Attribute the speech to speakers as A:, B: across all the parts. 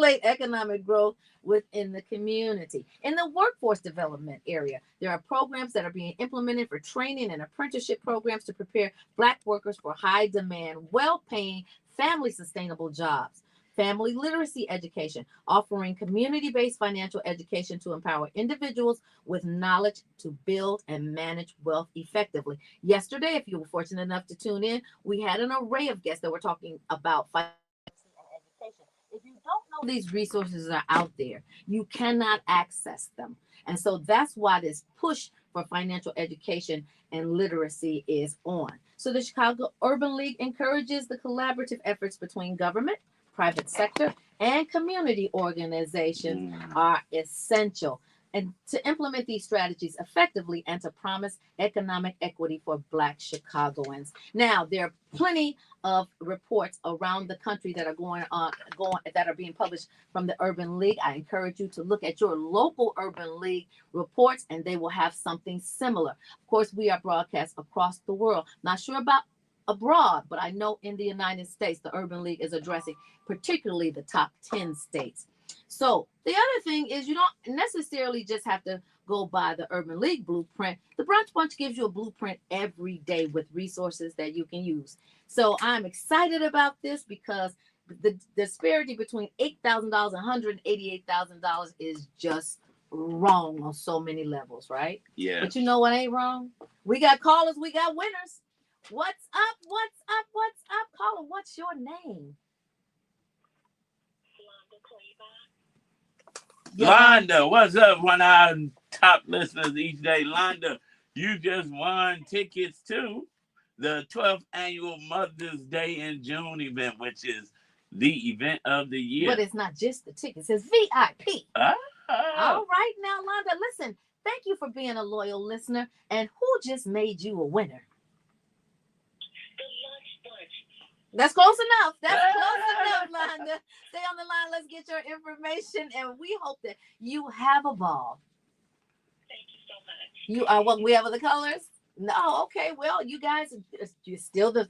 A: stimulate economic growth within the community. In the workforce development area, there are programs that are being implemented for training and apprenticeship programs to prepare Black workers for high demand, well paying, family sustainable jobs. Family literacy education, offering community based financial education to empower individuals with knowledge to build and manage wealth effectively. Yesterday, if you were fortunate enough to tune in, we had an array of guests that were talking about financial and education. If you don't know these resources are out there, you cannot access them. And so that's why this push for financial education and literacy is on. So the Chicago Urban League encourages the collaborative efforts between government, private sector, and community organizations are essential and to implement these strategies effectively and to promise economic equity for Black Chicagoans. Now, there are plenty of reports around the country that are going that are being published from the Urban League. I encourage you to look at your local Urban League reports, and they will have something similar. Of course, we are broadcast across the world. Not sure about abroad, but I know in the United States, the Urban League is addressing particularly the top 10 states. So the other thing is you don't necessarily just have to go by the Urban League blueprint. The Brunch Bunch gives you a blueprint every day with resources that you can use. So I'm excited about this because the disparity between $8,000 and $188,000 is just wrong on so many levels, right?
B: Yeah.
A: But you know what ain't wrong? We got callers, we got winners. What's up? What's up? What's up? Caller, what's your name?
B: Londa, what's up? One of our top listeners each day. Londa, you just won tickets to the 12th annual Mother's Day in June event, which is the event of the year.
A: But it's not just the tickets, it's VIP.
B: Ah.
A: All right, now, Londa, listen, thank you for being a loyal listener. And who just made you a winner? That's close enough. That's close enough, Londa. Stay on the line. Let's get your information, and we hope that you have a ball.
C: Thank you so much.
A: You are what we have other colors? No, okay. Well, you guys, you still the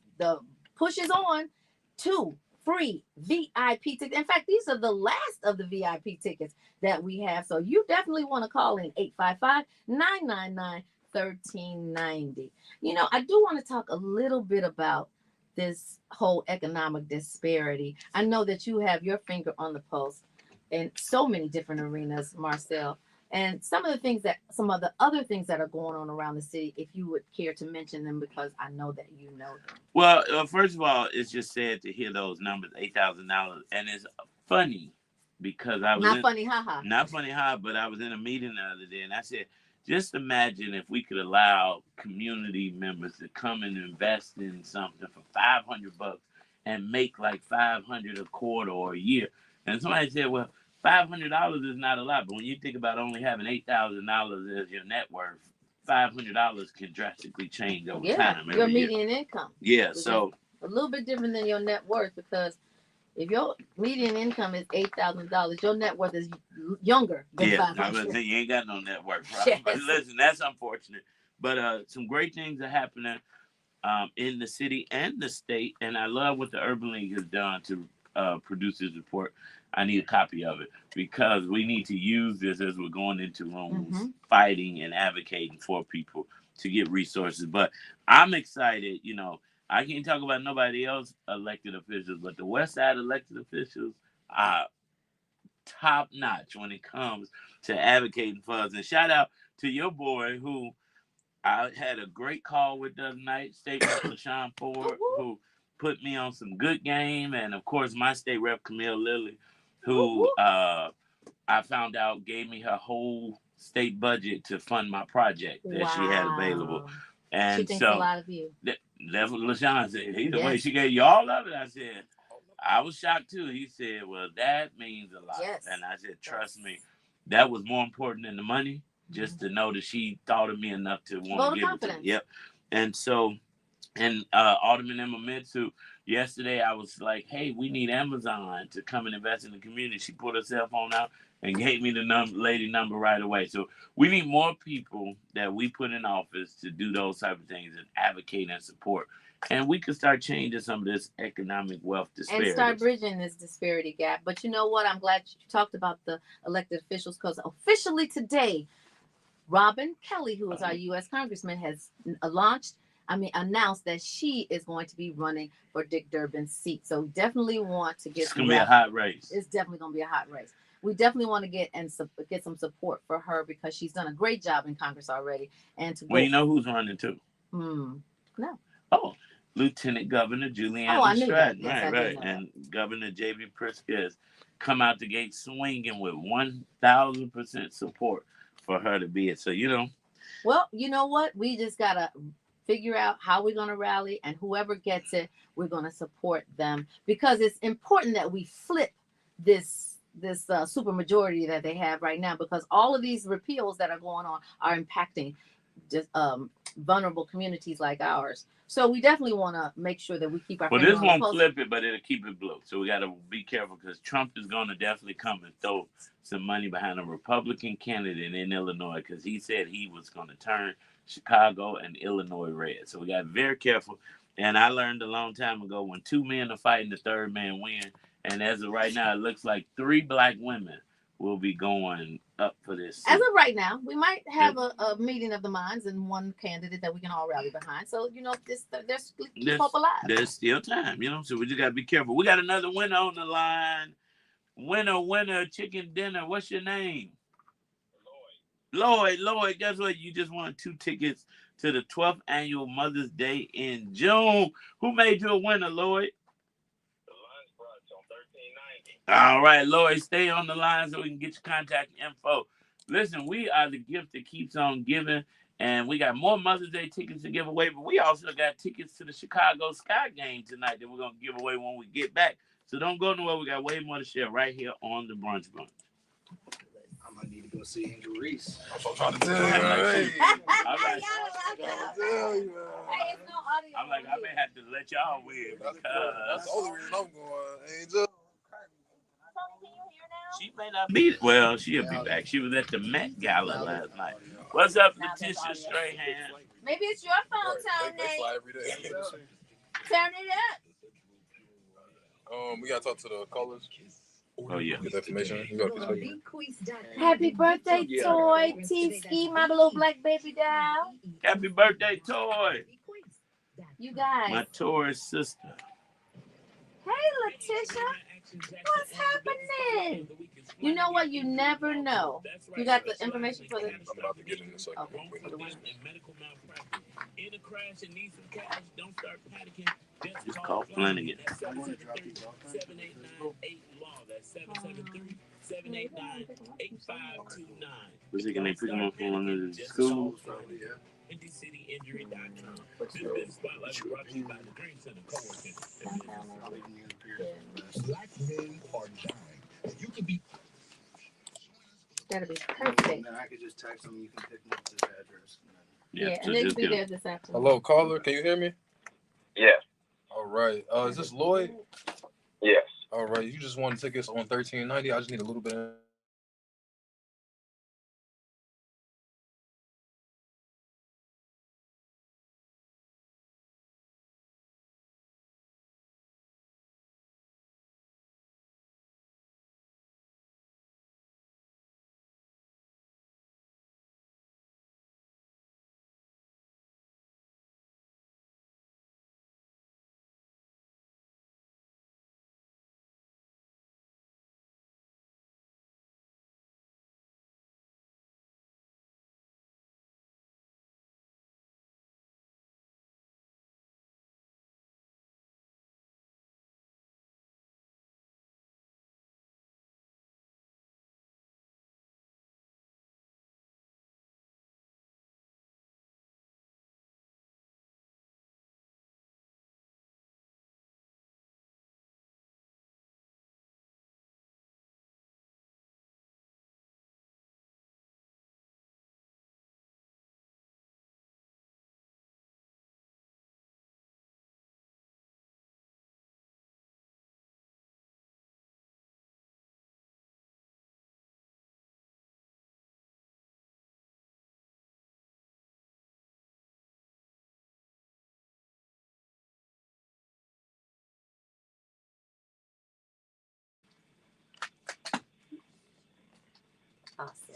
A: push is on. 2 free VIP tickets. In fact, these are the last of the VIP tickets that we have. So you definitely want to call in 855-999-1390. You know, I do want to talk a little bit about this whole economic disparity. I know that you have your finger on the pulse in so many different arenas, Marcel. And some of the other things that are going on around the city, if you would care to mention them, because I know that you know them.
B: Well, first of all, it's just sad to hear those numbers, $8,000, and it's funny because I was
A: not funny,
B: but I was in a meeting the other day, and I said, just imagine if we could allow community members to come and invest in something for $500 and make like $500 a quarter or a year. And somebody said, well, $500 is not a lot, but when you think about only having $8,000 as your net worth, $500 can drastically change over time.
A: Your median income.
B: Yeah, so
A: a little bit different than your net worth, because if your median income is $8,000, your net worth is younger than $500.
B: I was gonna say you ain't got no net worth, right? Yes. But listen, that's unfortunate. But some great things are happening in the city and the state, and I love what the Urban League has done to produce this report. I need a copy of it because we need to use this as we're going into rooms, fighting and advocating for people to get resources. But I'm excited, you know. I can't talk about nobody else elected officials, but the West Side elected officials are top notch when it comes to advocating for us. And shout out to your boy who I had a great call with the other night, State Rep LaShawn Ford, who put me on some good game. And of course, my State Rep Camille Lilly, who I found out gave me her whole state budget to fund my project that she had available. And
A: she thinks a lot of you.
B: That's what LaShawn said. Either way, she gave you all of it. I said, I was shocked too. He said, well, that means a lot. Yes. And I said, trust me, that was more important than the money, just to know that she thought of me enough to want to give it to me. Yep. And so, and Alderman Emma Mitsu, yesterday I was like, hey, we need Amazon to come and invest in the community. She put her cell phone out and gave me the lady number right away. So we need more people that we put in office to do those type of things and advocate and support. and we can start changing some of this economic wealth
A: And
B: disparity.
A: start bridging this disparity gap. But you know what? I'm glad you talked about the elected officials because officially today, Robin Kelly, who is our U.S. Congressman, has announced that she is going to be running for Dick Durbin's seat. So we definitely want to get.
B: It's gonna be a hot race.
A: It's definitely gonna be a hot race. We definitely want to get some support for her because she's done a great job in Congress already. And to
B: well, you know who's running too?
A: No.
B: Oh, Lieutenant Governor Juliana
A: I knew
B: Stratton.
A: that. Yes, I
B: Right.
A: did know
B: And Governor J.B. Pritzker has come out the gate swinging with 1,000% support for her to be it. So,
A: Well, you know what? We just gotta figure out how we're gonna rally, and whoever gets it, we're gonna support them because it's important that we flip this super majority that they have right now because all of these repeals that are going on are impacting just vulnerable communities like ours. So we definitely want to make sure that we keep our.
B: Well, this won't flip it, but it'll keep it blue. So we got to be careful because Trump is going to definitely come and throw some money behind a Republican candidate in Illinois because he said he was going to turn Chicago and Illinois red. So we got to be very careful. And I learned a long time ago when two men are fighting, the third man wins. And as of right now, it looks like 3 black women will be going up for this seat.
A: As of right now, we might have a meeting of the minds and one candidate that we can all rally behind. So, there's keep hope alive.
B: There's still time, so we just got to be careful. We got another winner on the line. Winner, chicken dinner. What's your name? Lloyd, guess what? You just won 2 tickets to the 12th annual Mother's Day in June. Who made you a winner, Lloyd? All right, Lloyd, stay on the line so we can get your contact info. Listen, we are the gift that keeps on giving, and we got more Mother's Day tickets to give away, but we also got tickets to the Chicago Sky game tonight that we're going to give away when we get back. So don't go nowhere. We got way more to share right here on the Brunch Bunch.
D: I might need to go see Angel Reese.
E: I'm trying to tell you, man.
B: I'm like, I may have to let y'all win because
E: that's the only reason I'm going, Angel.
B: She may not be. Well, she'll be back. She was at the Met Gala last night. What's up, Letitia Strahan?
A: Maybe it's your phone, Tony.
E: They fly every day.
A: Turn it up.
E: We gotta talk to the callers.
B: Oh yeah.
E: Get the information. You got a piece of paper?
A: Happy birthday, Toy T-Ski, my little black baby doll.
B: Happy birthday, Toy.
A: You guys.
B: My Taurus sister.
A: Hey, Letitia. What's happening? You know what? You never know. You got the information for the.
E: I'm about to get in a second.
A: Okay, for the winner.
B: It's called Flanagan. Was he gonna pick him up from one of the schools?
F: Black men are dying. You could be.
A: That'll be perfect.
D: And then I could just text them. You can pick them up to this address.
A: Yeah,
B: so
A: and they'll
B: just
A: be
B: give
A: there this afternoon.
E: Hello, caller. Can you hear me?
C: Yes.
E: All right. Is this Lloyd?
C: Yes.
E: All right. You just won tickets on 1390. I just need a little bit of
A: Awesome.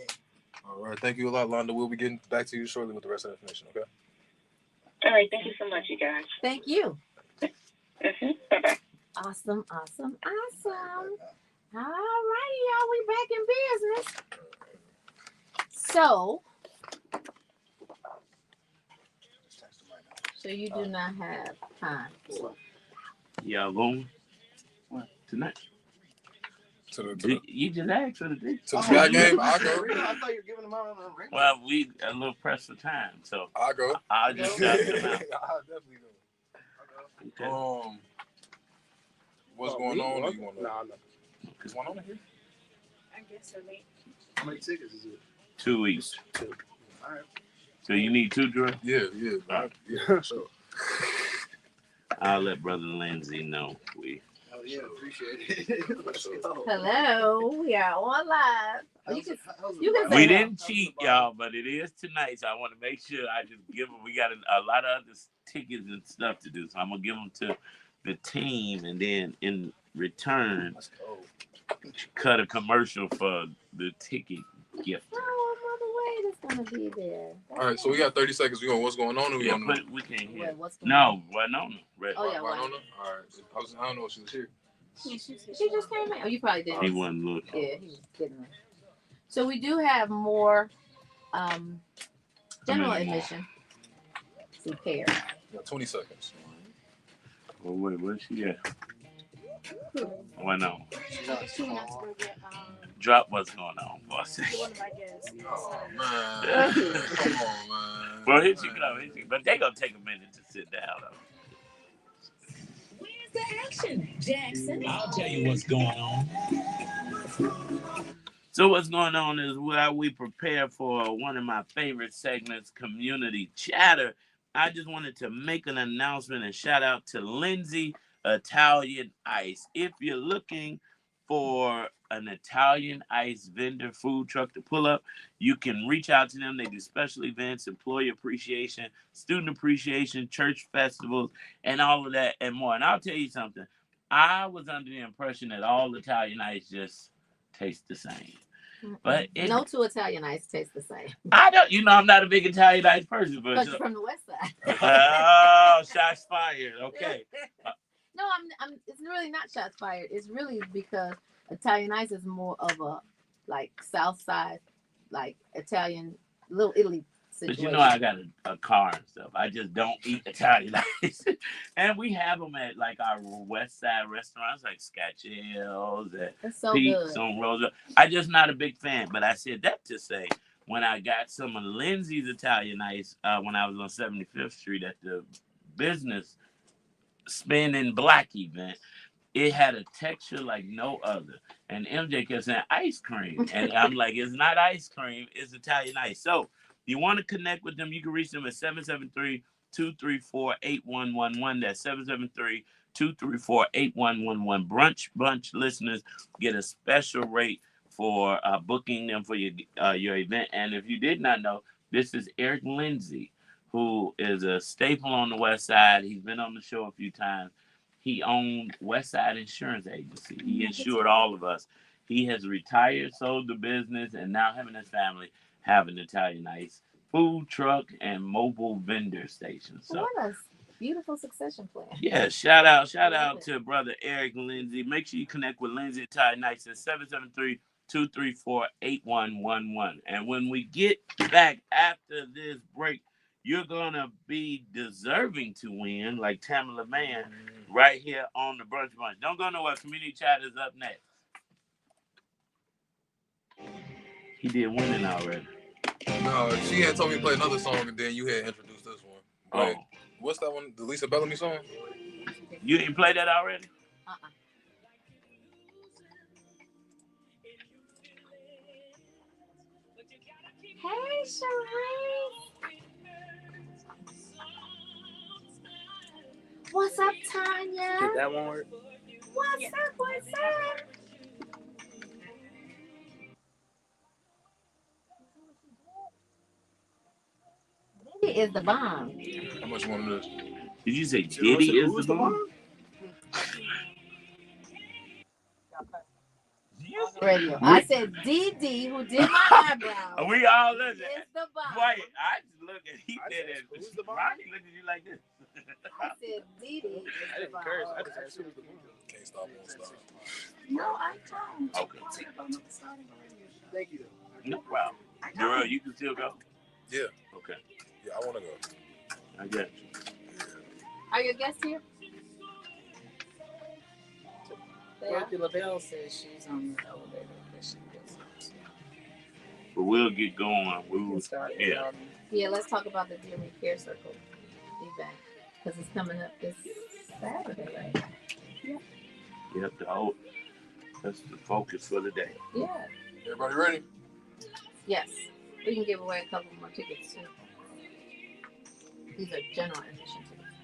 E: All right. Thank you a lot, Londa. We'll be getting back to you shortly with the rest of the information, okay?
C: All right. Thank you so much, you guys.
A: Thank you.
C: Bye-bye.
A: Awesome. All righty, y'all. We back in business. So you do not have time.
B: Y'all going tonight? You just asked for the date.
E: To the Sky game, I go.
D: I thought you were giving them out on the ring.
B: Well, we a little pressed for time, so
E: I go.
B: I'll just shout them out.
E: I'll definitely go.
B: Okay.
E: What's going on? Or you want to?
D: Nah.
E: What's going on here?
G: I guess so, mate.
D: How many tickets is it?
B: 2 weeks.
D: All right.
B: So you need 2, Drew?
E: Yeah.
D: Yeah, sure.
B: I'll let Brother Lindsay know.
D: Oh yeah, appreciate it. Let's go.
A: Hello, we are on live. Oh, you can say
B: We
A: that.
B: didn't cheat, y'all, but it is tonight, so I want to make sure I just give them. We got a lot of other tickets and stuff to do, so I'm gonna give them to the team, and then in return, cut a commercial for the ticket gift.
A: Oh, Mother Wade is gonna be there.
E: All right, so we got 30 seconds. We going what's going on? Or we
B: Yeah,
E: on
B: but we can't hear.
A: Wait, what's going on?
B: No, Winona.
A: Oh, yeah,
E: Winona? All right. I don't know if she was here.
A: She just came in. Oh, you probably didn't.
B: He wasn't looking.
A: Yeah, he was getting her. So we do have more general admission. See, pair.
E: We got 20 seconds.
B: Oh, wait, where's she at? Winona. Drop what's going on, boss.
E: Oh, man. Come on, man.
B: Well, here she go. But they gonna take a minute to sit down, though.
G: Where's the action, Jackson?
F: I'll tell you what's going on.
B: So what's going on is while we prepare for one of my favorite segments, Community Chatter, I just wanted to make an announcement and shout out to Lindsay Italian Ice. If you're looking for an Italian ice vendor food truck to pull up, you can reach out to them. They do special events, employee appreciation, student appreciation, church festivals, and all of that and more. And I'll tell you something. I was under the impression that all Italian ice just tastes the same. But
A: no two Italian ice taste the same.
B: I don't, I'm not a big Italian ice person, but
A: But you're from the West Side.
B: oh, shots fired. Okay.
A: No, I'm. It's really not shots fired. It's really because Italian ice is more of a like South Side, like Italian, Little Italy situation.
B: But I got a car and stuff. I just don't eat Italian ice. And we have them at like our West Side restaurants, like Scotch-Ales and
A: so
B: Pete's
A: good.
B: on Roosevelt. I just not a big fan. But I said that to say, when I got some of Lindsay's Italian ice when I was on 75th Street at the business Spin in Black event, it had a texture like no other. And MJ kept saying ice cream. And I'm like, it's not ice cream, it's Italian ice. So you want to connect with them, you can reach them at 773-234-8111. That's 773-234-8111. Brunch Bunch listeners get a special rate for booking them for your event. And if you did not know, this is Eric Lindsay, who is a staple on the West Side. He's been on the show a few times. He owned West Side Insurance Agency. He insured all of us. He has retired, sold the business, and now him and his family have an Italian ice food truck and mobile vendor station. So
A: what a beautiful succession plan.
B: yeah, shout out to brother Eric Lindsay. Make sure you connect with Lindsay Italian Ice at 773-234-8111. And when we get back after this break, you're going to be deserving to win, like Tamala Mann, right here on the Brunch Bunch. Don't go nowhere. Community Chat is up next. He did winning already.
E: No, she had told me to play another song, and then you had introduced this one. But what's that one? The Lisa Bellamy song?
B: You didn't play that already?
A: Hey, Sheree. What's up, Tanya?
D: Did that one work?
A: What's up? Diddy is the bomb.
E: How much you want of this?
B: Did you say Diddy is the bomb?
A: Ready? radio. I said DD, who did my eyebrows.
B: We all listen.
A: Is the bomb.
B: Boy, I just look at he
D: I
B: did
D: said,
B: it.
D: who's the bomb?
B: Ronnie looked at you like this.
A: I said DD is
D: I
A: the
D: didn't
A: bomb.
D: curse. I just asked who was the bomb.
E: Can't stop, won't stop.
A: No, I don't.
B: Okay.
D: Thank you.
B: No problem. Darrell, you can still go?
E: Yeah.
B: Okay.
E: Yeah, I want to go.
B: I got you.
A: Are your guests here? They are?
G: Dorothy LaBelle says she's on the elevator. That she gets
B: But we'll get going.
G: We'll start.
B: Yeah.
A: Yeah, let's talk about the Dear Me Care Circle event because it's coming up this Saturday, right?
B: Yep, that's the focus for the day.
A: Yeah.
E: Everybody ready?
A: Yes. We can give away a couple more tickets too. These are general admission tickets.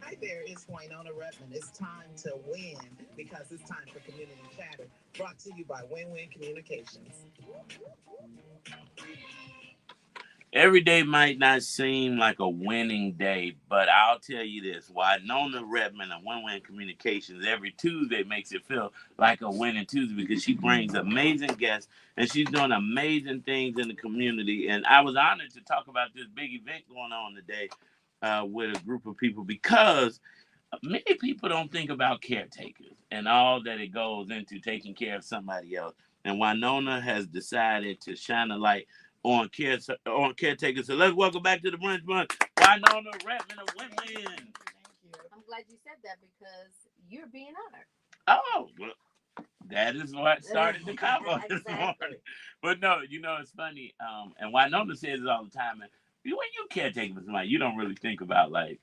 H: Hi there, it's Wynonna Redmond. It's time to win because it's time for Community Chatter, brought to you by Win-Win Communications.
B: Every day might not seem like a winning day, but I'll tell you this. Wynonna Redmond of Win-Win Communications every Tuesday makes it feel like a winning Tuesday because she brings amazing guests and she's doing amazing things in the community. And I was honored to talk about this big event going on today with a group of people because many people don't think about caretakers and all that it goes into taking care of somebody else. And Wynonna has decided to shine a light on caretakers. So let's welcome back to the Brunch Bunch, Wynonna Redmond of Win-Win.
H: Thank you.
A: I'm glad you said that because you're being honored.
B: Oh, well, that is what started the combo this morning. But no, it's funny. And Wynonna says it all the time. And when you caretaking for somebody, you don't really think about like,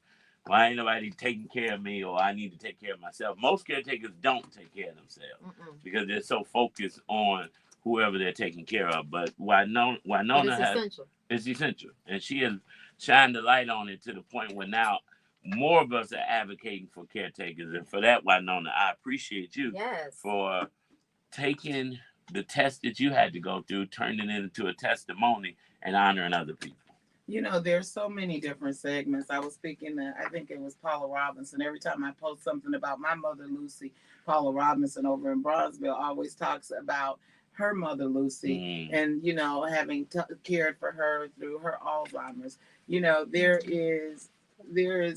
B: why ain't nobody taking care of me or I need to take care of myself. Most caretakers don't take care of themselves because they're so focused on whoever they're taking care of. But Wynonna it's essential. And she has shined the light on it to the point where now more of us are advocating for caretakers. And for that, Wynonna, I appreciate you for taking the test that you had to go through, turning it into a testimony and honoring other people.
G: You know, there's so many different segments. I was speaking to, I think it was Paula Robinson. Every time I post something about my mother, Lucy, Paula Robinson over in Bronzeville always talks about her mother, Lucy, and, having cared for her through her Alzheimer's. There is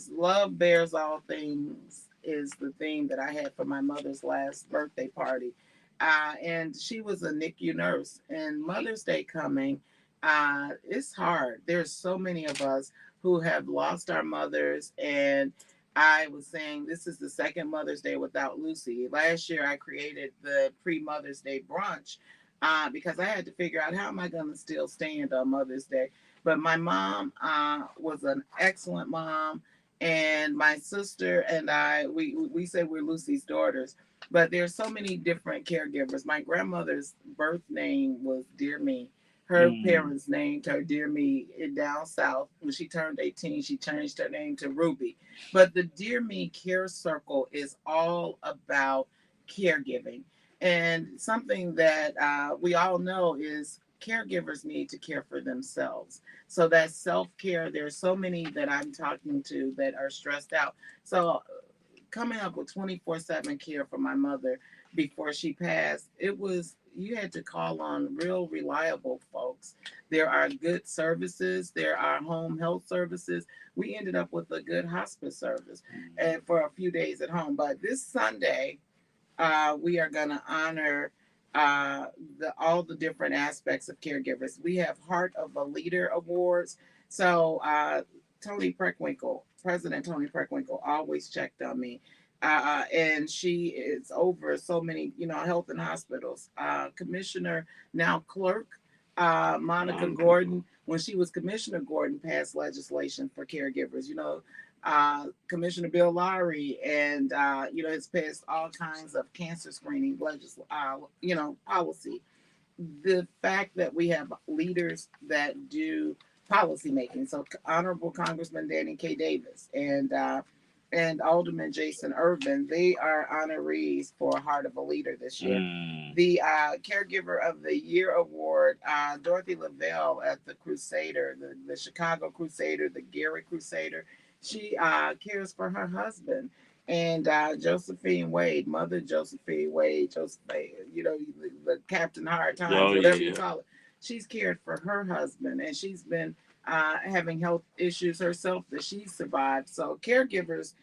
G: love bears all things is the theme that I had for my mother's last birthday party. And she was a NICU nurse, and Mother's Day coming, it's hard. There's so many of us who have lost our mothers, and I was saying this is the second Mother's Day without Lucy. Last year I created the pre-Mother's Day brunch because I had to figure out how am I going to still stand on Mother's Day. But my mom was an excellent mom, and my sister and I, we say we're Lucy's daughters. But there's so many different caregivers. My grandmother's birth name was Dear Me. Her parents named her Dear Me down south. When she turned 18, she changed her name to Ruby. But the Dear Me Care Circle is all about caregiving. And something that we all know is caregivers need to care for themselves. So that's self-care. There's so many that I'm talking to that are stressed out. So coming up with 24/7 care for my mother before she passed, you had to call on real reliable folks. There are good services. There are home health services. We ended up with a good hospice service and for a few days at home. But this Sunday, we are going to honor all the different aspects of caregivers. We have Heart of a Leader Awards. So President Tony Preckwinkle always checked on me. And she is over so many, health and hospitals. Commissioner, now clerk, Monica Gordon, when she was Commissioner Gordon, passed legislation for caregivers. Commissioner Bill Lowry, and has passed all kinds of cancer screening policy. The fact that we have leaders that do policy making, so Honorable Congressman Danny K. Davis and Alderman Jason Irvin, they are honorees for Heart of a Leader this year. The Caregiver of the Year Award, Dorothy LaBelle at the Crusader, the Chicago Crusader, the Gary Crusader. She cares for her husband. And Josephine Wade, Mother Josephine Wade, Josephine, you know, the Captain Hard Times,
B: Oh
G: whatever you
B: yeah.
G: call it. She's cared for her husband, and she's been having health issues herself that she survived. So caregivers,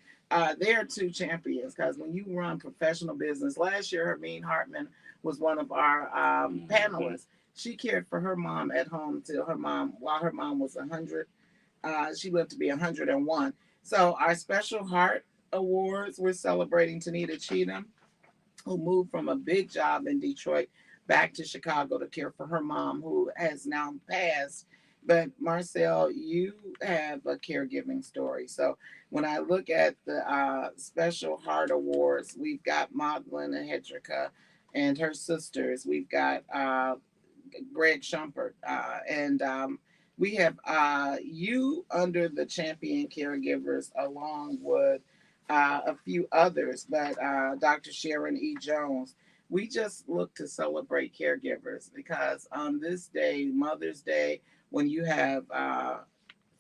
G: they are two champions because when you run professional business, last year Hermine Hartman was one of our panelists. She cared for her mom at home till while her mom was 100. She lived to be 101. So our Special Heart Awards, we're celebrating Tanita Cheatham, who moved from a big job in Detroit back to Chicago to care for her mom, who has now passed. But Marcel, you have a caregiving story. So when I look at the Special Heart Awards, we've got Madeline and Hedrika and her sisters. We've got Greg Shumpert, and we have you under the champion caregivers along with a few others, but Dr. Sharon E. Jones. We just look to celebrate caregivers because on this day, Mother's Day, when you have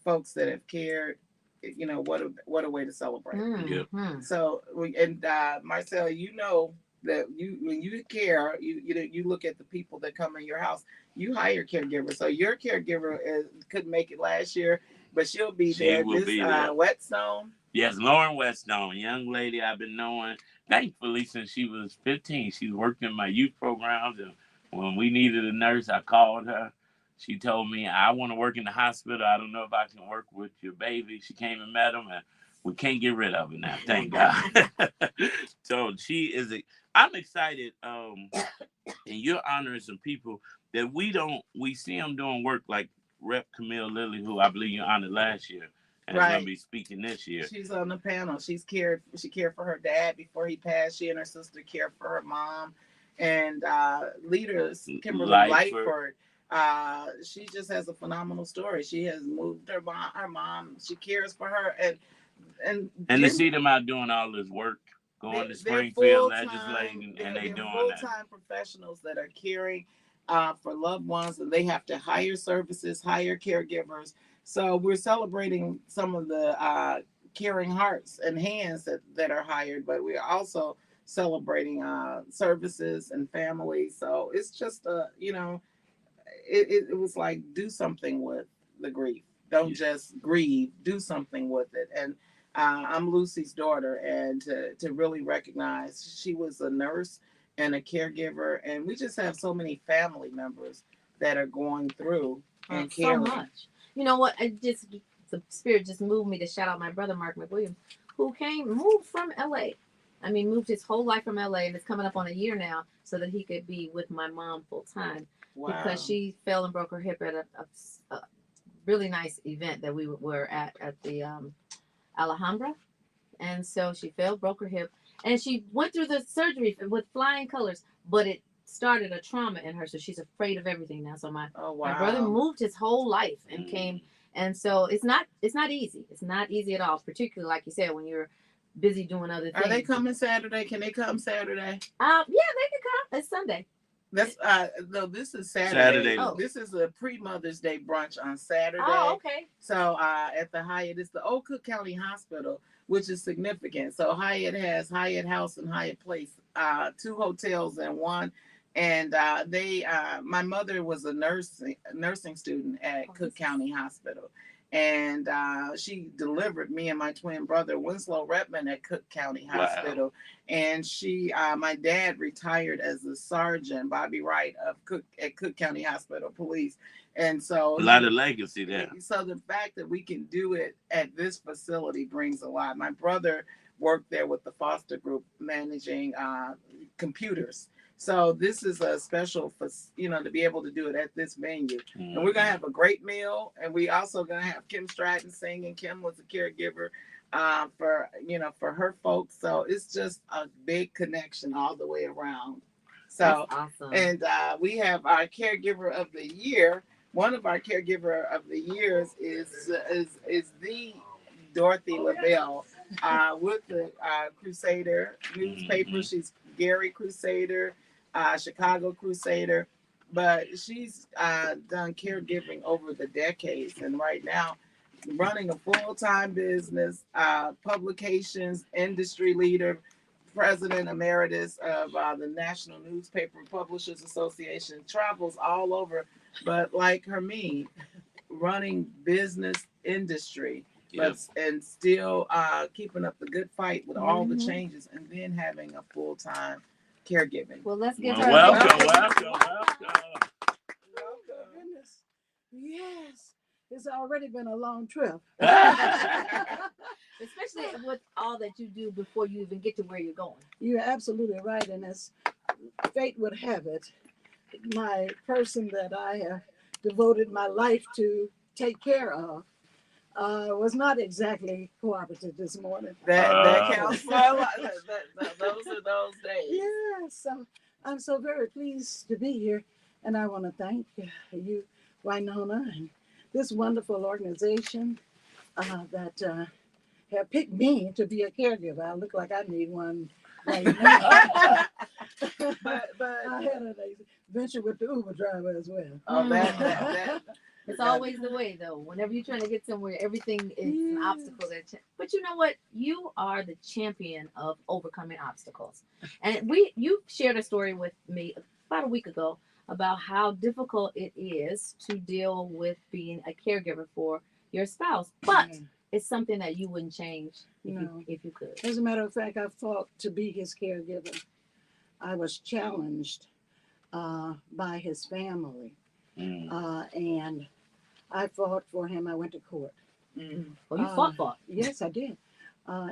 G: folks that have cared, you know what a way to celebrate.
A: Mhm.
G: So and Marcel, you know that you when you care, you look at the people that come in your house. You hire caregivers. So your caregiver couldn't make it last year, but she'll be
B: She
G: there.
B: will
G: This
B: be there.
G: Whetstone.
B: Yes, Lauren Weststone, young lady I've been knowing, thankfully, since she was 15. She's worked in my youth programs. And when we needed a nurse, I called her. She told me, I want to work in the hospital. I don't know if I can work with your baby. She came and met him, and we can't get rid of her now. Thank God. So she is I'm excited. And you're honoring some people that we see them doing work like Rep. Camille Lilly, who I believe you honored last year. And is going to be speaking this year.
G: She's on the panel. She cared for her dad before he passed. She and her sister cared for her mom. And leaders, Kimberly Lightford, she just has a phenomenal story. She has moved her mom. She cares for her. And
B: to see them out doing all this work, going to Springfield legislating, and they doing
G: full-time professionals that are caring for loved ones, and they have to hire services, hire caregivers. So we're celebrating some of the caring hearts and hands that are hired, but we're also celebrating services and families. So it's just it was like, do something with the grief. Don't just grieve. Do something with it. And I'm Lucy's daughter, and to really recognize she was a nurse and a caregiver, and we just have so many family members that are going through and caring.
A: So much. You know what? The spirit just moved me to shout out my brother Mark McWilliams, who moved from LA. I mean, moved his whole life from LA, and it's coming up on a year now, so that he could be with my mom full time. Wow. Because she fell and broke her hip at a really nice event that we were at the Alhambra. And so she fell, broke her hip, and she went through the surgery with flying colors, but it started a trauma in her, so she's afraid of everything now. So my brother moved his whole life and came, and so it's not easy. It's not easy at all, particularly like you said, when you're busy doing other things.
G: Are they coming Saturday? Can they come Saturday?
A: Yeah, they can come. It's Sunday.
G: That's no, this is Saturday. Oh. This is a pre-Mother's Day brunch on Saturday.
A: Oh, okay.
G: So at the Hyatt, it's the Old Cook County Hospital, which is significant. So Hyatt has Hyatt House and Hyatt Place, 2 hotels in one. And my mother was a nursing student at Cook County Hospital. And she delivered me and my twin brother, Winslow Redman, at Cook County Hospital. And my dad retired as a sergeant, Bobby Wright, at Cook County Hospital Police. And so
B: a lot of legacy there.
G: So the fact that we can do it at this facility brings a lot. My brother worked there with the Foster Group, managing computers. So this is a special, to be able to do it at this venue. Mm-hmm. And we're going to have a great meal. And we also going to have Kim Stratton singing. Kim was a caregiver for her folks. So it's just a big connection all the way around. So, that's awesome. And we have our caregiver of the year. One of our caregiver of the years is the Dorothy LaBelle with the Crusader newspaper. Mm-hmm. She's Gary Crusader, Chicago Crusader, but she's done caregiving over the decades. And right now, running a full-time business, publications, industry leader, president emeritus of the National Newspaper Publishers Association, travels all over, but like Hermine, running business industry,
B: Yep.
G: and still keeping up the good fight with all the
A: Mhm.
G: changes, and then having a full-time caregiving.
A: Well, let's give
B: Well,
A: her
B: welcome,
A: a
B: welcome.
I: Oh, goodness. Yes, it's already been a long trip.
A: especially with all that you do before you even get to where you're going.
I: You're absolutely right, and as fate would have it, my person that I have devoted my life to take care of was not exactly cooperative this morning.
G: That counts for a lot. Those are those days.
I: Yeah, so I'm so very pleased to be here, and I want to thank you, Winona, and this wonderful organization that have picked me to be a caregiver. I look like I need one right now.
G: But
I: I had an adventure with the Uber driver as well.
G: oh, that
A: It's always the way, though. Whenever you're trying to get somewhere, everything is an obstacle. But you know what? You are the champion of overcoming obstacles. And you shared a story with me about a week ago about how difficult it is to deal with being a caregiver for your spouse. But it's something that you wouldn't change if you could.
I: As a matter of fact, I fought to be his caregiver. I was challenged by his family, and I fought for him. I went to court.
A: Well, you fought.
I: Yes, I did.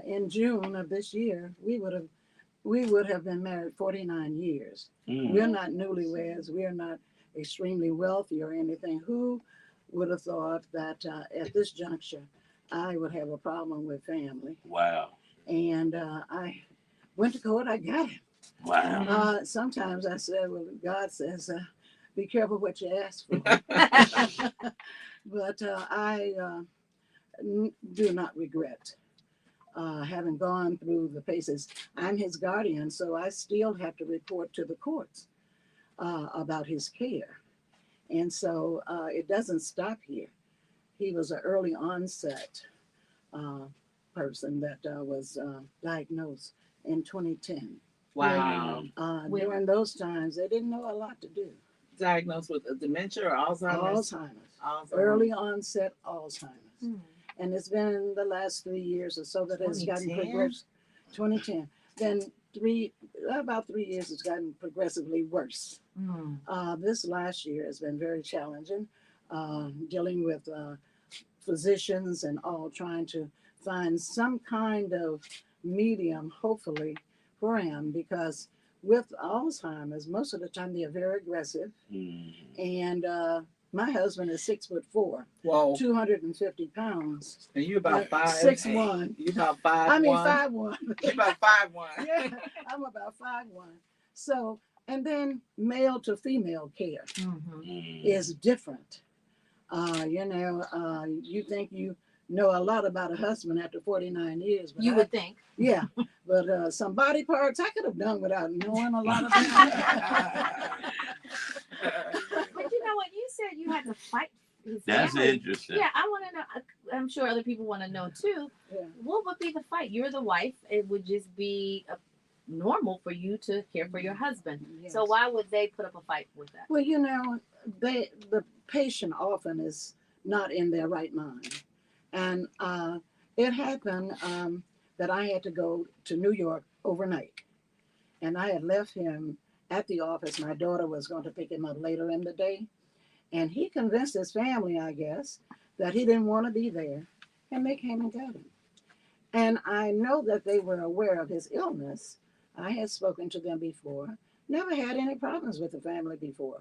I: In June of this year, we would have been married 49 years. We're not newlyweds. We're not extremely wealthy or anything. Who would have thought that at this juncture I would have a problem with family?
B: Wow.
I: And I went to court. I got him.
B: Wow.
I: Sometimes I said, well, God says, be careful what you ask for. But I do not regret having gone through the paces. I'm his guardian, so I still have to report to the courts about his care. And so it doesn't stop here. He was an early onset person that was diagnosed in 2010.
G: wow.
I: During those times, they didn't know a lot to do.
G: Diagnosed with dementia or Alzheimer's?
I: Alzheimer's. Early onset Alzheimer's. And it's been in the last 3 years or so that it's gotten
G: 2010?
I: progressive. 2010. Then about 3 years, it's gotten progressively worse. This last year has been very challenging, dealing with physicians and all, trying to find some kind of medium, hopefully, for him, because with Alzheimer's, most of the time they're very aggressive. And my husband is 6'4",
G: Whoa.
I: 250 pounds.
G: And you about
I: 6'1".
G: You about 5'1".
I: I mean 5'1".
G: You about 5'1".
I: Yeah, I'm about 5'1". So, and then male to female care is different. You think you know a lot about a husband after 49 years. But
A: You would think.
I: Yeah, but some body parts I could have done without knowing a lot of them.
A: But you know what? You said you had to fight his
B: That's
A: family.
B: interesting.
A: Yeah, I want to know. I'm sure other people want to know too.
I: Yeah.
A: What would be the fight? You're the wife. It would just be normal for you to care for your husband.
I: Yes.
A: So why would they put up a fight with that?
I: Well, the patient often is not in their right mind. And it happened that I had to go to New York overnight. And I had left him at the office. My daughter was going to pick him up later in the day. And he convinced his family, I guess, that he didn't want to be there. And they came and got him. And I know that they were aware of his illness. I had spoken to them before. Never had any problems with the family before.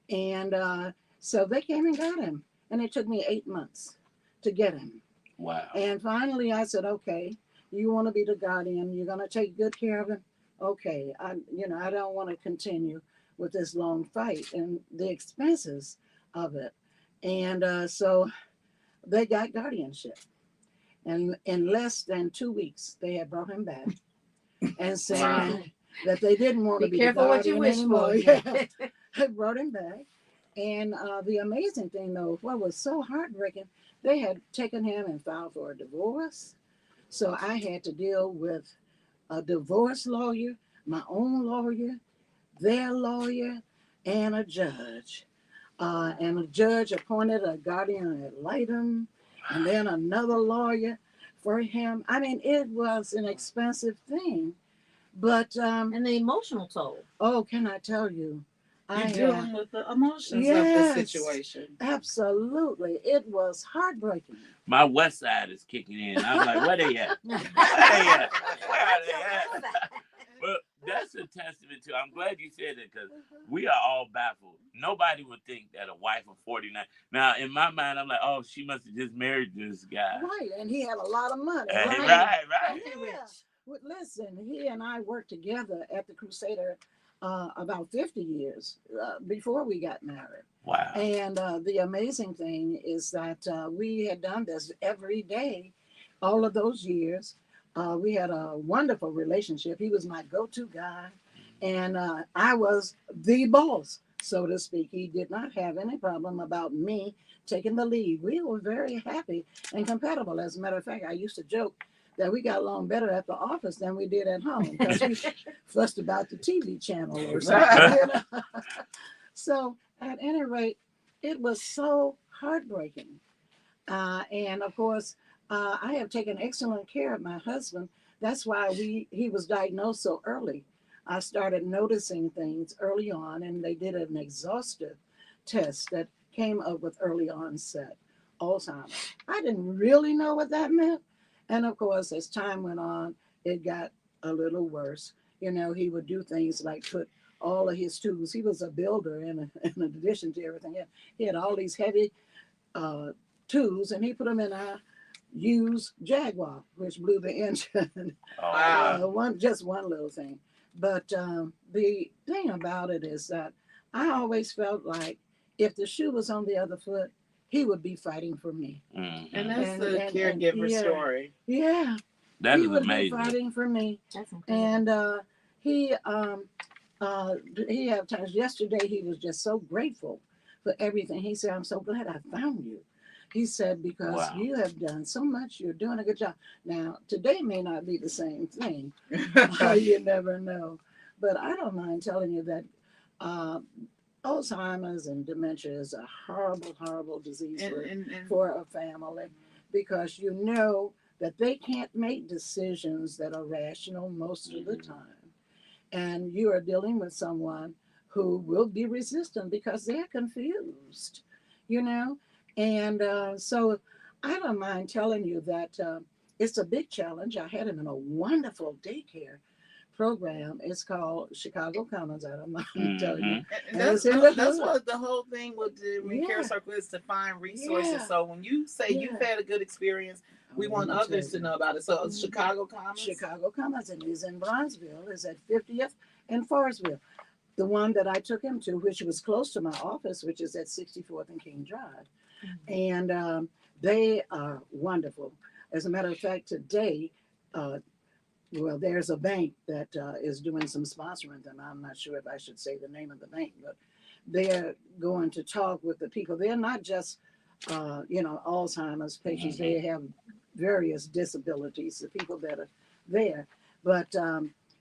I: And so they came and got him. And it took me 8 months to get him.
B: Wow.
I: And finally I said, okay, you want to be the guardian. You're going to take good care of him. Okay. I don't want to continue with this long fight and the expenses of it. And so they got guardianship. And in less than 2 weeks, they had brought him back and saying that they didn't want to be
A: careful
I: the
A: what you
I: guardian
A: wish for.
I: anymore. Yeah. They brought him back. And the amazing thing, though, what was so heartbreaking, they had taken him and filed for a divorce. So I had to deal with a divorce lawyer, my own lawyer, their lawyer, and a judge. And the judge appointed a guardian ad litem, and then another lawyer for him. I mean, it was an expensive thing, but
A: And the emotional toll.
I: oh, can I tell you?
G: You're dealing with the emotions of the situation.
I: Absolutely, it was heartbreaking.
B: My West Side is kicking in. I'm like, where they at? Where they at? Where are they at? Well, that's a testament to. I'm glad you said that because we are all baffled. Nobody would think that a wife of 49. Now, in my mind, I'm like, oh, she must have just married this guy.
I: Right, and he had a lot of money.
B: Right,
I: Right.
B: right.
I: Yeah. Well, listen, he and I worked together at the Crusader about 50 years before we got married.
B: Wow.
I: And the amazing thing is that we had done this every day, all of those years. We had a wonderful relationship. He was my go-to guy, and I was the boss, so to speak. He did not have any problem about me taking the lead. We were very happy and compatible. As a matter of fact, I used to joke that we got along better at the office than we did at home because we fussed about the TV channel or something. You know? So at any rate, it was so heartbreaking. And of course, I have taken excellent care of my husband. That's why he was diagnosed so early. I started noticing things early on, and they did an exhaustive test that came up with early onset Alzheimer's. I didn't really know what that meant. And of course, as time went on, it got a little worse. You know, he would do things like put all of his tools. He was a builder, in addition to everything else. He had all these heavy tools, and he put them in a used Jaguar, which blew the engine. Just one little thing. But the thing about it is that I always felt like if the shoe was on the other foot, he would be fighting for me.
B: Mm-hmm.
G: And that's the caregiver story.
I: Yeah.
B: That
I: he
B: is
I: would
B: amazing.
I: be fighting for me.
A: That's incredible.
I: And he had times yesterday he was just so grateful for everything. He said, I'm so glad I found you. He said, because you have done so much, you're doing a good job. Now, today may not be the same thing. You never know. But I don't mind telling you that Alzheimer's and dementia is a horrible, horrible disease for a family, because you know that they can't make decisions that are rational most of the time. And you are dealing with someone who will be resistant because they're confused, you know? And so I don't mind telling you that it's a big challenge. I had him in a wonderful daycare program. It's called Chicago Commons. I don't mind telling you.
G: And that's what the whole thing with the Care Circle is, to find resources.
I: Yeah.
G: So when you say you've had a good experience, we want others to know about it. So it's Chicago Commons?
I: Chicago Commons, and he's in Bronzeville, is at 50th and Forestville. The one that I took him to, which was close to my office, which is at 64th and King Drive. Mm-hmm. And they are wonderful. As a matter of fact, today, there's a bank that is doing some sponsoring them. I'm not sure if I should say the name of the bank, but they're going to talk with the people. They're not just, Alzheimer's patients. They have various disabilities, the people that are there. But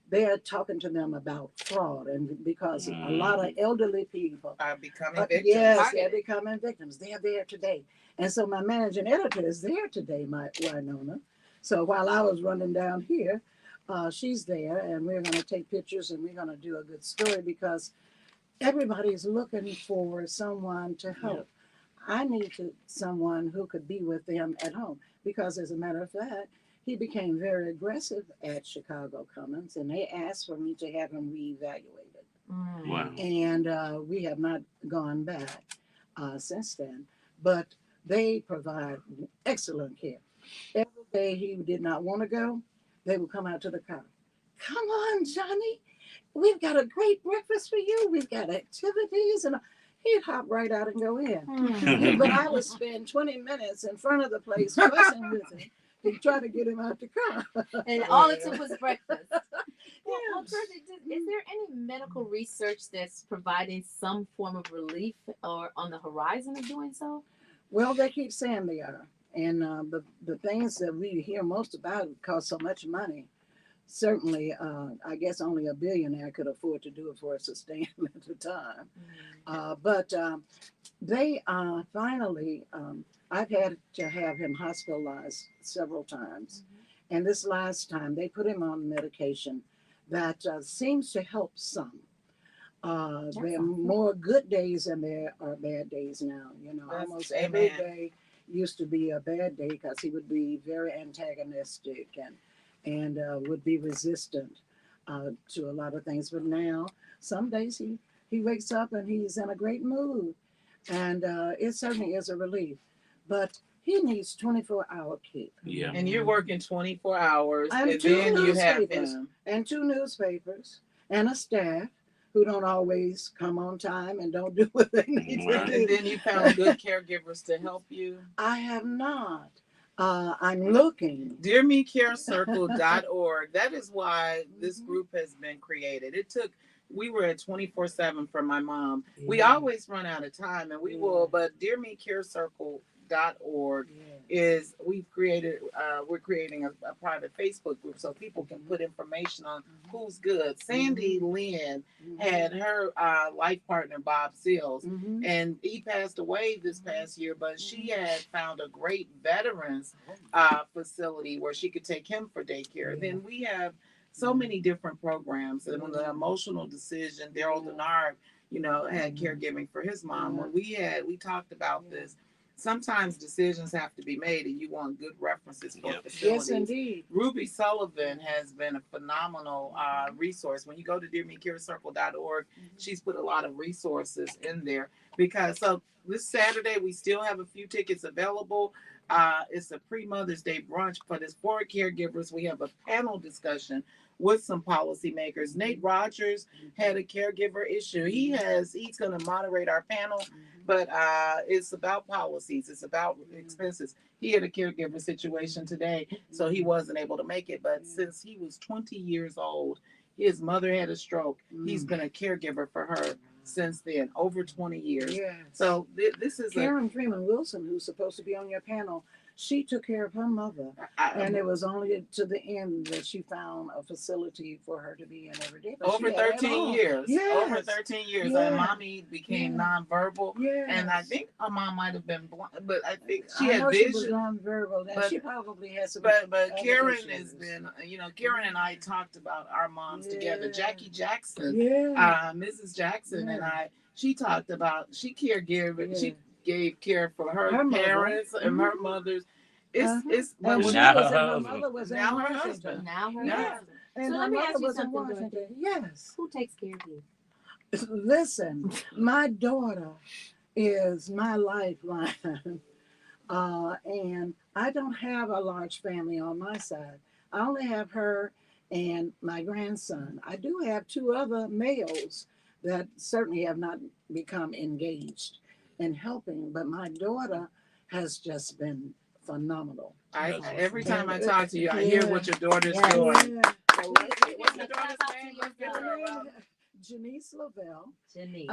I: they're talking to them about fraud, and because a lot of elderly people
G: are becoming victims.
I: Yes, they're becoming victims. They're there today. And so my managing editor is there today, my Winona. So while I was running down here, she's there, and we're going to take pictures, and we're going to do a good story, because everybody's looking for someone to help. I needed someone who could be with them at home, because as a matter of fact, he became very aggressive at Chicago Commons, and they asked for me to have him reevaluated.
B: Wow.
I: And we have not gone back since then, but they provide excellent care. Every day he did not want to go, they would come out to the car. Come on, Johnny, we've got a great breakfast for you. We've got activities, and he'd hop right out and go in. But I would spend 20 minutes in front of the place fussing with him, He tried to get him out the car.
A: And all it took was breakfast. Well, Kirby, is there any medical research that's providing some form of relief or on the horizon of doing so?
I: Well, they keep saying they are. And the things that we hear most about cost so much money. Certainly, I guess only a billionaire could afford to do it for a sustainable at a time. But they finally, I've had to have him hospitalized several times. And this last time, they put him on medication that seems to help some. There are more good days than there are bad days now. You know, almost every day used to be a bad day because he would be very antagonistic and would be resistant to a lot of things. But now, some days he wakes up and he's in a great mood, and it certainly is a relief. But he needs 24-hour keep.
B: Yeah.
G: And you're working 24 hours,
I: And
G: and
I: two
G: then you have
I: newspapers,
G: him.
I: and 2 newspapers, and a staff who don't always come on time and don't do what they need to do.
G: And then you found good caregivers to help you.
I: I have not. I'm looking.
G: DearMeCareCircle.org. That is why this group has been created. We were at 24/7 for my mom.
I: Yeah.
G: We always run out of time, and we will, but DearMeCareCircle.org is we're creating a private Facebook group so people can put information on who's good. Sandy Lynn had her life partner Bob Seals, and he passed away this past year, but she had found a great veterans facility where she could take him for daycare. Then we have so many different programs, and when the emotional decision, Daryl Denard, had caregiving for his mom. When we talked about this. Sometimes decisions have to be made, and you want good references for facilities.
I: Yes, indeed.
G: Ruby Sullivan has been a phenomenal resource. When you go to DearMeCareCircle.org, she's put a lot of resources in there. So this Saturday, we still have a few tickets available. It's a pre-Mother's Day brunch, but it's for caregivers. We have a panel discussion with some policymakers. Nate Rogers had a caregiver issue. He's going to moderate our panel, but it's about policies. It's about expenses. He had a caregiver situation today, so he wasn't able to make it. But since he was 20 years old, his mother had a stroke. He's been a caregiver for her since then, over 20 years.
I: Yes.
G: So this is
I: Karen Freeman Wilson, who's supposed to be on your panel. She took care of her mother, and it was only to the end that she found a facility for her to be in every day. But
G: over 13 years.
I: Yes.
G: Over 13 years.
I: Yes.
G: And mommy became nonverbal.
I: Yes.
G: And I think her mom might have been blind, but I think she
I: I
G: had
I: know
G: vision.
I: She was nonverbal.
G: But
I: she probably has some.
G: But Karen
I: issues.
G: has been, Karen and I talked about our moms together. Jackie Jackson, Mrs. Jackson and I, she talked about, she gave care for her parents and her mothers. It's
I: her mother was
G: now
I: in
G: her
I: Washington.
G: husband.
A: Now her
I: Yeah.
A: husband.
I: And
A: So
I: her
A: let me
I: mother
A: ask you
I: was in
A: something,
I: Washington.
A: Dorothy.
I: Yes.
A: Who takes care of you?
I: Listen, my daughter is my lifeline. And I don't have a large family on my side. I only have her and my grandson. I do have 2 other males that certainly have not become engaged in helping, but my daughter has just been phenomenal.
G: Every time I talk to you, I hear what your daughter's doing.
I: Yeah.
G: So what's your daughter's name? Let's get to her, Rob.
I: Janice Lavelle.
A: Janice.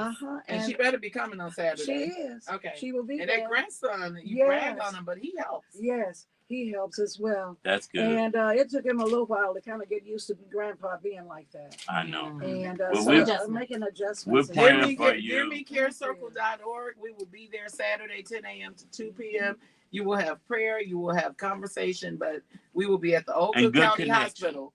G: And she better be coming on Saturday.
I: She is.
G: Okay.
I: She will be
G: And
I: there.
G: that grandson, you brag on him, but he helps.
I: Yes, he helps as well.
B: That's good.
I: And it took him a little while to kind of get used to grandpa being like that.
B: I know.
I: And
B: Well,
I: so
B: we're-
I: I'm making adjustments.
B: we're praying for you.
G: DearMeCareCircle.org. We will be there Saturday, 10 a.m. to 2 p.m. You will have prayer, you will have conversation, but we will be at the Oak County
B: connection.
G: Hospital.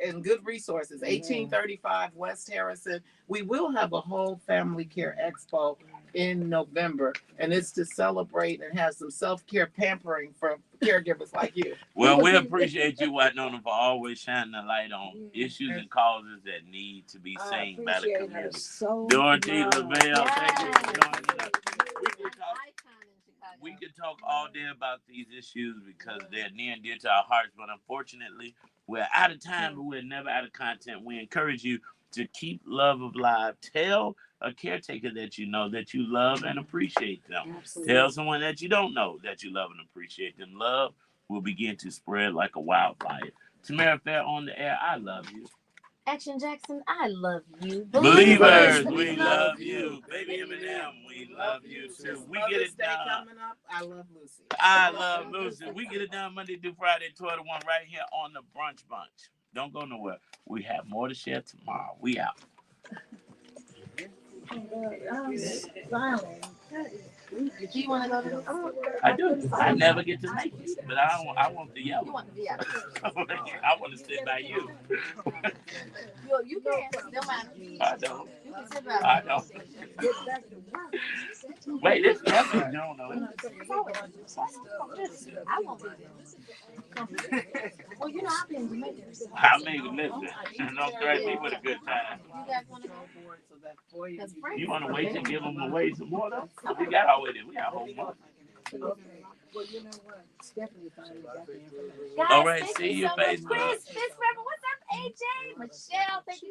G: And good resources, 1835 West Harrison. We will have a whole family care expo in November, and it's to celebrate and have some self-care pampering for caregivers like you.
B: Well, we appreciate you, White Nona, for always shining the light on issues and causes that need to be seen by the community. Dorothy Lavelle, thank you for joining us. We could talk all day about these issues because they're near and dear to our hearts, but unfortunately, we're out of time, but we're never out of content. We encourage you to keep love alive. Tell a caretaker that you know that you love and appreciate them.
I: Absolutely.
B: Tell someone that you don't know that you love and appreciate them. Love will begin to spread like a wildfire. Tamara Fair on the air, I love you.
A: Action Jackson, I love you.
B: Believers, we love you. Baby Eminem, we love you too. We get it done.
G: Coming up, I love Lucy.
B: I love Lucy. We get it done Monday through Friday, 12 to 1, right here on the Brunch Bunch. Don't go nowhere. We have more to share tomorrow. We out.
A: Do you want to go to the
B: I do. I never get to make it, but I want the yellow.
A: You want the VIP?
B: I want to sit by you.
A: You can. No matter.
B: I don't.
A: You can sit by me.
B: I don't. Wait, this definitely don't know.
A: I won't be there. Well, you know, I've been in Jamaica.
B: I mean, listen, don't threaten me with a good time.
A: You guys want to go?
B: You want to wait to give them away some more though? We got already. We got a whole month.
I: Well, you know what? Stephanie finally got the information.
A: Guys,
B: All right,
A: thank
B: see
A: you
B: you,
A: so much.
B: Facebook.
A: Chris, Miss Reverend, what's up, AJ? Michelle, thank you.